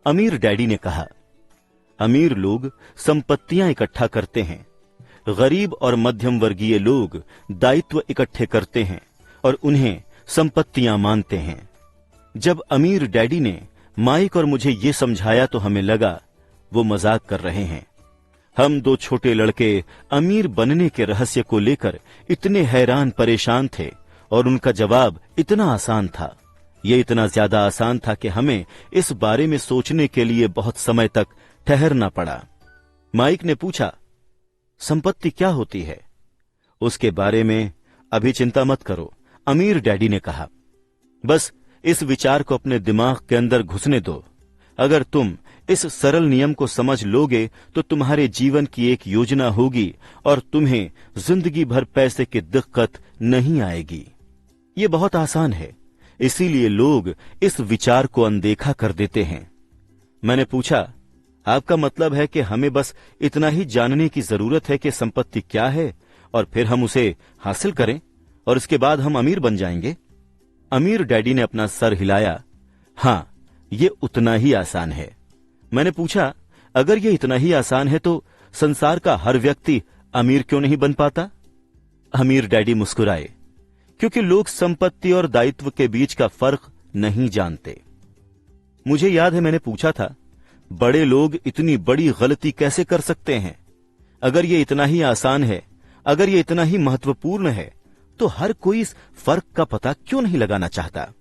अमीर डैडी ने कहा, अमीर लोग संपत्तियां इकट्ठा करते हैं, गरीब और मध्यम वर्गीय लोग दायित्व इकट्ठे करते हैं और उन्हें संपत्तियां मानते हैं। जब अमीर डैडी ने माइक और मुझे ये समझाया तो हमें लगा वो मजाक कर रहे हैं। हम दो छोटे लड़के अमीर बनने के रहस्य को लेकर इतने हैरान परेशान थे और उनका जवाब इतना आसान था। ये इतना ज्यादा आसान था कि हमें इस बारे में सोचने के लिए बहुत समय तक ठहरना पड़ा। माइक ने पूछा, संपत्ति क्या होती है? उसके बारे में अभी चिंता मत करो, अमीर डैडी ने कहा। बस इस विचार को अपने दिमाग के अंदर घुसने दो। अगर तुम इस सरल नियम को समझ लोगे तो तुम्हारे जीवन की एक योजना होगी और तुम्हें जिंदगी भर पैसे की दिक्कत नहीं आएगी। ये बहुत आसान है, इसीलिए लोग इस विचार को अनदेखा कर देते हैं। मैंने पूछा, आपका मतलब है कि हमें बस इतना ही जानने की जरूरत है कि संपत्ति क्या है और फिर हम उसे हासिल करें और इसके बाद हम अमीर बन जाएंगे? अमीर डैडी ने अपना सर हिलाया। हां, ये उतना ही आसान है। मैंने पूछा, अगर ये इतना ही आसान है तो संसार का हर व्यक्ति अमीर क्यों नहीं बन पाता? अमीर डैडी मुस्कुराए, क्योंकि लोग संपत्ति और दायित्व के बीच का फर्क नहीं जानते। मुझे याद है मैंने पूछा था, बड़े लोग इतनी बड़ी गलती कैसे कर सकते हैं? अगर ये इतना ही आसान है, अगर ये इतना ही महत्वपूर्ण है, तो हर कोई इस फर्क का पता क्यों नहीं लगाना चाहता?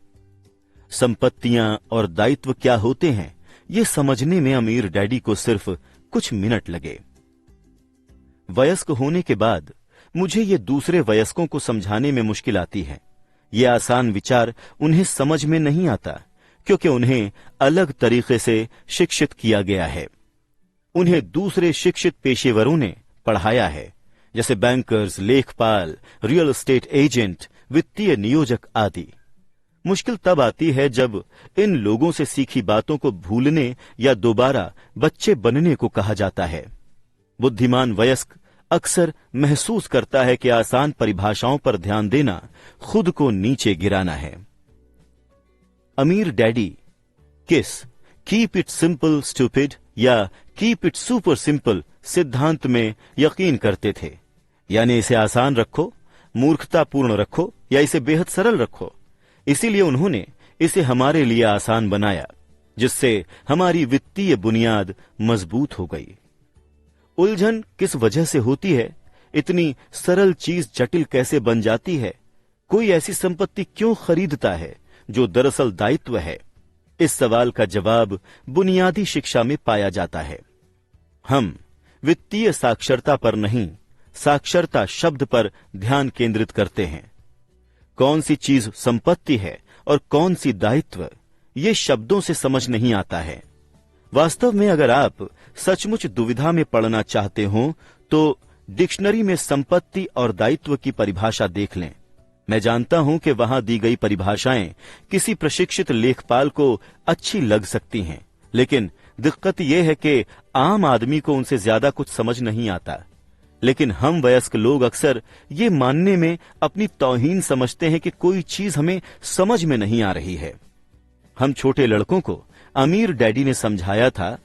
संपत्तियां और दायित्व क्या होते हैं, ये समझने में अमीर डैडी को सिर्फ कुछ मिनट लगे। वयस्क होने के बाद मुझे ये दूसरे वयस्कों को समझाने में मुश्किल आती है। ये आसान विचार उन्हें समझ में नहीं आता, क्योंकि उन्हें अलग तरीके से शिक्षित किया गया है। उन्हें दूसरे शिक्षित पेशेवरों ने पढ़ाया है, जैसे बैंकर्स, लेखपाल, रियल एस्टेट एजेंट, वित्तीय नियोजक आदि। मुश्किल तब आती है जब इन लोगों से सीखी बातों को भूलने या दोबारा बच्चे बनने को कहा जाता है। बुद्धिमान वयस्क अक्सर महसूस करता है कि आसान परिभाषाओं पर ध्यान देना खुद को नीचे गिराना है। अमीर डैडी किस कीप इट सिंपल स्टूपिड या कीप इट सुपर सिंपल सिद्धांत में यकीन करते थे, यानी इसे आसान रखो, मूर्खतापूर्ण रखो या इसे बेहद सरल रखो। इसीलिए उन्होंने इसे हमारे लिए आसान बनाया, जिससे हमारी वित्तीय बुनियाद मजबूत हो गई। उलझन किस वजह से होती है? इतनी सरल चीज जटिल कैसे बन जाती है? कोई ऐसी संपत्ति क्यों खरीदता है जो दरअसल दायित्व है? इस सवाल का जवाब बुनियादी शिक्षा में पाया जाता है। हम वित्तीय साक्षरता पर नहीं, साक्षरता शब्द पर ध्यान केंद्रित करते हैं। कौन सी चीज संपत्ति है और कौन सी दायित्व, ये शब्दों से समझ नहीं आता है। वास्तव में अगर आप सचमुच दुविधा में पड़ना चाहते हो तो डिक्शनरी में संपत्ति और दायित्व की परिभाषा देख लें। मैं जानता हूं कि वहां दी गई परिभाषाएं किसी प्रशिक्षित लेखपाल को अच्छी लग सकती हैं, लेकिन दिक्कत यह है कि आम आदमी को उनसे ज्यादा कुछ समझ नहीं आता। लेकिन हम वयस्क लोग अक्सर ये मानने में अपनी तौहीन समझते हैं कि कोई चीज हमें समझ में नहीं आ रही है। हम छोटे लड़कों को अमीर डैडी ने समझाया था,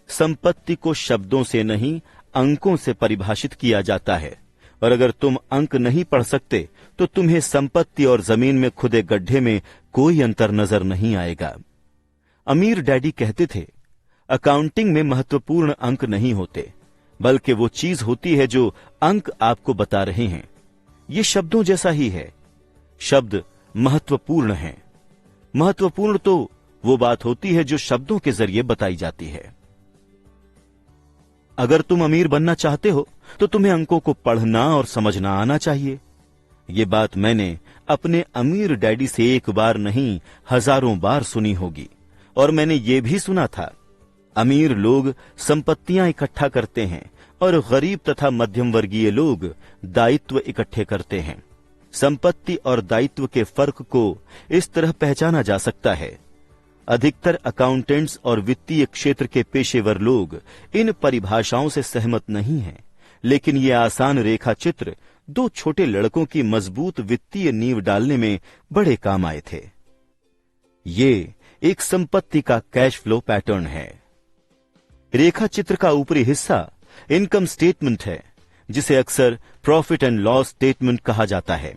संपत्ति को शब्दों से नहीं अंकों से परिभाषित किया जाता है, और अगर तुम अंक नहीं पढ़ सकते तो तुम्हें संपत्ति और जमीन में खुदे गड्ढे में कोई अंतर नजर नहीं आएगा। अमीर डैडी कहते थे, अकाउंटिंग में महत्वपूर्ण अंक नहीं होते, बल्कि वो चीज होती है जो अंक आपको बता रहे हैं। ये शब्दों जैसा ही है, शब्द महत्वपूर्ण हैं। महत्वपूर्ण तो वो बात होती है जो शब्दों के जरिए बताई जाती है। अगर तुम अमीर बनना चाहते हो तो तुम्हें अंकों को पढ़ना और समझना आना चाहिए। ये बात मैंने अपने अमीर डैडी से एक बार नहीं हजारों बार सुनी होगी। और मैंने ये भी सुना था, अमीर लोग संपत्तियां इकट्ठा करते हैं और गरीब तथा मध्यम वर्गीय लोग दायित्व इकट्ठे करते हैं। संपत्ति और दायित्व के फर्क को इस तरह पहचाना जा सकता है। अधिकतर अकाउंटेंट्स और वित्तीय क्षेत्र के पेशेवर लोग इन परिभाषाओं से सहमत नहीं हैं, लेकिन ये आसान रेखा चित्र दो छोटे लड़कों की मजबूत वित्तीय नींव डालने में बड़े काम आए थे। ये एक संपत्ति का कैश फ्लो पैटर्न है। रेखा चित्र का ऊपरी हिस्सा इनकम स्टेटमेंट है, जिसे अक्सर प्रॉफिट एंड लॉस स्टेटमेंट कहा जाता है।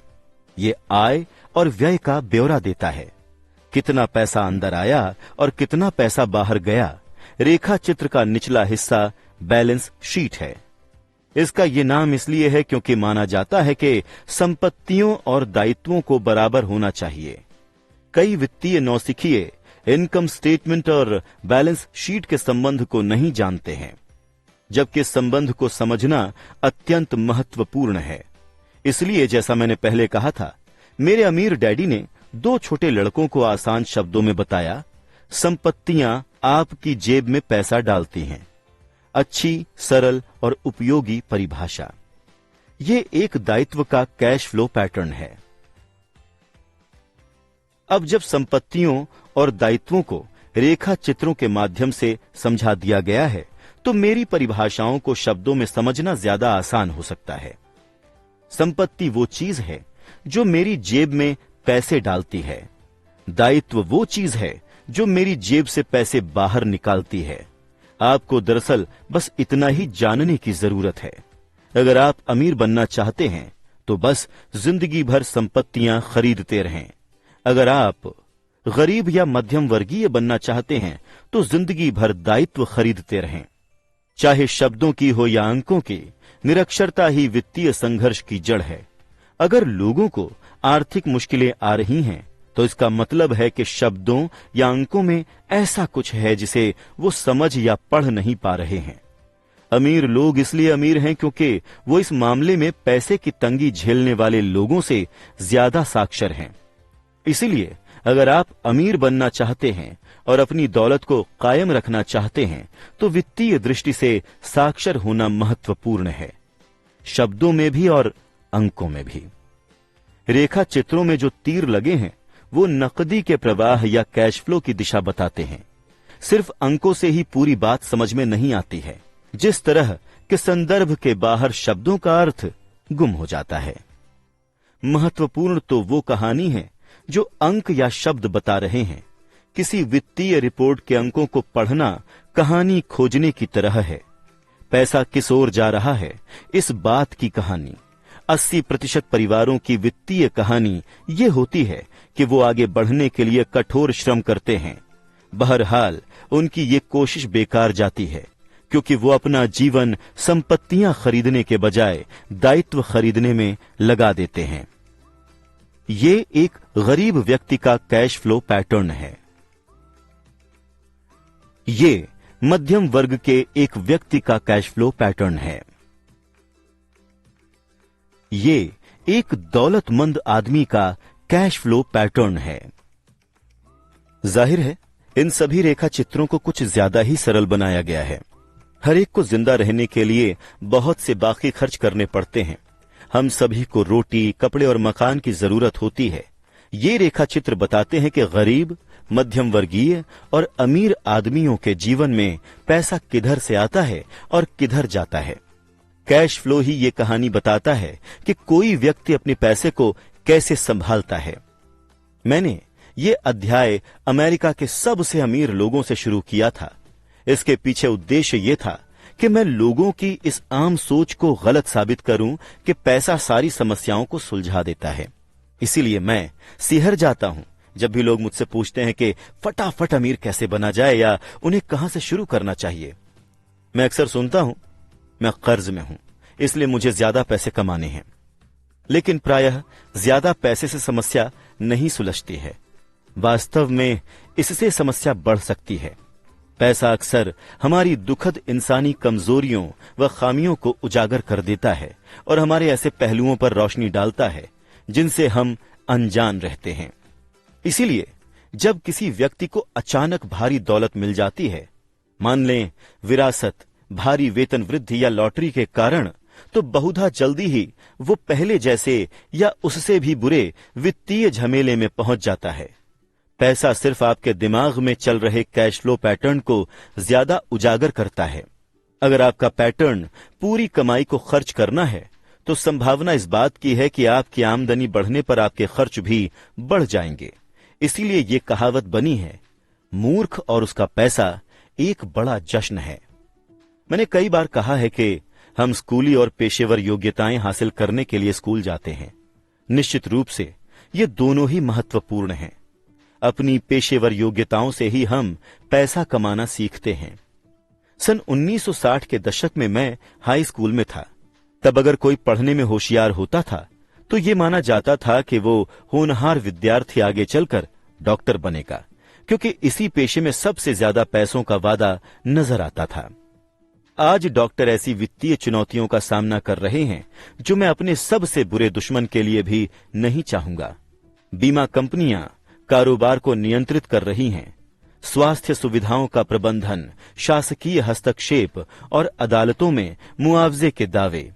ये आय और व्यय का ब्यौरा देता है। कितना पैसा अंदर आया और कितना पैसा बाहर गया। रेखा चित्र का निचला हिस्सा बैलेंस शीट है। इसका ये नाम इसलिए है क्योंकि माना जाता है कि संपत्तियों और दायित्वों को बराबर होना चाहिए। कई वित्तीय नौसिखिए इनकम स्टेटमेंट और बैलेंस शीट के संबंध को नहीं जानते हैं, जबकि इस संबंध को समझना अत्यंत महत्वपूर्ण है। इसलिए जैसा मैंने पहले कहा था, मेरे अमीर डैडी ने 2 छोटे लड़कों को आसान शब्दों में बताया, संपत्तियां आपकी जेब में पैसा डालती हैं। अच्छी, सरल और उपयोगी परिभाषा। ये एक दायित्व का कैश फ्लो पैटर्न है। अब जब संपत्तियों और दायित्वों को रेखा चित्रों के माध्यम से समझा दिया गया है, तो मेरी परिभाषाओं को शब्दों में समझना ज्यादा आसान हो सकता है। संपत्ति वो चीज है जो मेरी जेब में पैसे डालती है। दायित्व वो चीज है जो मेरी जेब से पैसे बाहर निकालती है। आपको दरअसल बस इतना ही जानने की जरूरत है। अगर आप अमीर बनना चाहते हैं तो बस जिंदगी भर संपत्तियां खरीदते रहें। अगर आप गरीब या मध्यम वर्गीय बनना चाहते हैं तो जिंदगी भर दायित्व खरीदते रहें। चाहे शब्दों की हो या अंकों की, निरक्षरता ही वित्तीय संघर्ष की जड़ है। अगर लोगों को आर्थिक मुश्किलें आ रही हैं, तो इसका मतलब है कि शब्दों या अंकों में ऐसा कुछ है जिसे वो समझ या पढ़ नहीं पा रहे हैं। अमीर लोग इसलिए अमीर हैं क्योंकि वो इस मामले में पैसे की तंगी झेलने वाले लोगों से ज्यादा साक्षर हैं। इसीलिए अगर आप अमीर बनना चाहते हैं और अपनी दौलत को कायम रखना चाहते हैं, तो वित्तीय दृष्टि से साक्षर होना महत्वपूर्ण है, शब्दों में भी और अंकों में भी। रेखा चित्रों में जो तीर लगे हैं वो नकदी के प्रवाह या कैश फ्लो की दिशा बताते हैं। सिर्फ अंकों से ही पूरी बात समझ में नहीं आती है। जिस तरह के संदर्भ के बाहर शब्दों का अर्थ गुम हो जाता है। महत्वपूर्ण तो वो कहानी है जो अंक या शब्द बता रहे हैं। किसी वित्तीय रिपोर्ट के अंकों को पढ़ना कहानी खोजने की तरह है। पैसा किस ओर जा रहा है, इस बात की कहानी। 80% परिवारों की वित्तीय कहानी ये होती है कि वो आगे बढ़ने के लिए कठोर श्रम करते हैं। बहरहाल उनकी ये कोशिश बेकार जाती है, क्योंकि वो अपना जीवन संपत्तियां खरीदने के बजाय दायित्व खरीदने में लगा देते हैं। ये एक गरीब व्यक्ति का कैश फ्लो पैटर्न है। ये मध्यम वर्ग के एक व्यक्ति का कैश फ्लो पैटर्न है। ये एक दौलतमंद आदमी का कैश फ्लो पैटर्न है। जाहिर है इन सभी रेखा चित्रों को कुछ ज्यादा ही सरल बनाया गया है। हर एक को जिंदा रहने के लिए बहुत से बाकी खर्च करने पड़ते हैं। हम सभी को रोटी, कपड़े और मकान की जरूरत होती है। ये रेखा चित्र बताते हैं कि गरीब, मध्यम वर्गीय और अमीर आदमियों के जीवन में पैसा किधर से आता है और किधर जाता है। कैश फ्लो ही ये कहानी बताता है कि कोई व्यक्ति अपने पैसे को कैसे संभालता है। मैंने ये अध्याय अमेरिका के सबसे अमीर लोगों से शुरू किया था। इसके पीछे उद्देश्य ये था कि मैं लोगों की इस आम सोच को गलत साबित करूं कि पैसा सारी समस्याओं को सुलझा देता है। इसीलिए मैं सिहर जाता हूं जब भी लोग मुझसे पूछते हैं कि फटाफट अमीर कैसे बना जाए या उन्हें कहां से शुरू करना चाहिए। मैं अक्सर सुनता हूं, मैं कर्ज में हूं, इसलिए मुझे ज्यादा पैसे कमाने हैं। लेकिन प्रायः ज्यादा पैसे से समस्या नहीं सुलझती है। वास्तव में इससे समस्या बढ़ सकती है। पैसा अक्सर हमारी दुखद इंसानी कमजोरियों व खामियों को उजागर कर देता है और हमारे ऐसे पहलुओं पर रोशनी डालता है जिनसे हम अनजान रहते हैं। इसीलिए जब किसी व्यक्ति को अचानक भारी दौलत मिल जाती है, मान लें विरासत, भारी वेतन वृद्धि या लॉटरी के कारण, तो बहुधा जल्दी ही वो पहले जैसे या उससे भी बुरे वित्तीय झमेले में पहुंच जाता है। पैसा सिर्फ आपके दिमाग में चल रहे कैश फ्लो पैटर्न को ज्यादा उजागर करता है। अगर आपका पैटर्न पूरी कमाई को खर्च करना है, तो संभावना इस बात की है कि आपकी आमदनी बढ़ने पर आपके खर्च भी बढ़ जाएंगे। इसीलिए ये कहावत बनी है, मूर्ख और उसका पैसा एक बड़ा जश्न है। मैंने कई बार कहा है कि हम स्कूली और पेशेवर योग्यताएं हासिल करने के लिए स्कूल जाते हैं। निश्चित रूप से ये दोनों ही महत्वपूर्ण हैं। अपनी पेशेवर योग्यताओं से ही हम पैसा कमाना सीखते हैं। सन 1960 के दशक में मैं हाई स्कूल में था। तब अगर कोई पढ़ने में होशियार होता था तो ये माना जाता था कि वो होनहार विद्यार्थी आगे चलकर डॉक्टर बनेगा, क्योंकि इसी पेशे में सबसे ज्यादा पैसों का वादा नजर आता था। आज डॉक्टर ऐसी वित्तीय चुनौतियों का सामना कर रहे हैं जो मैं अपने सबसे बुरे दुश्मन के लिए भी नहीं चाहूंगा। बीमा कंपनियां कारोबार को नियंत्रित कर रही हैं। स्वास्थ्य सुविधाओं का प्रबंधन, शासकीय हस्तक्षेप और अदालतों में मुआवजे के दावे।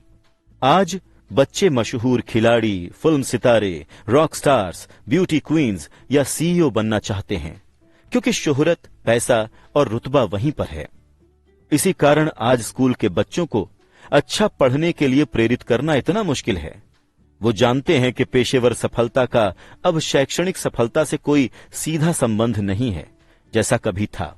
आज बच्चे मशहूर खिलाड़ी, फिल्म सितारे, रॉक स्टार्स, ब्यूटी क्वींस या सीईओ बनना चाहते हैं, क्योंकि शोहरत, पैसा और रुतबा वहीं पर है। इसी कारण आज स्कूल के बच्चों को अच्छा पढ़ने के लिए प्रेरित करना इतना मुश्किल है। वो जानते हैं कि पेशेवर सफलता का अब शैक्षणिक सफलता से कोई सीधा संबंध नहीं है, जैसा कभी था।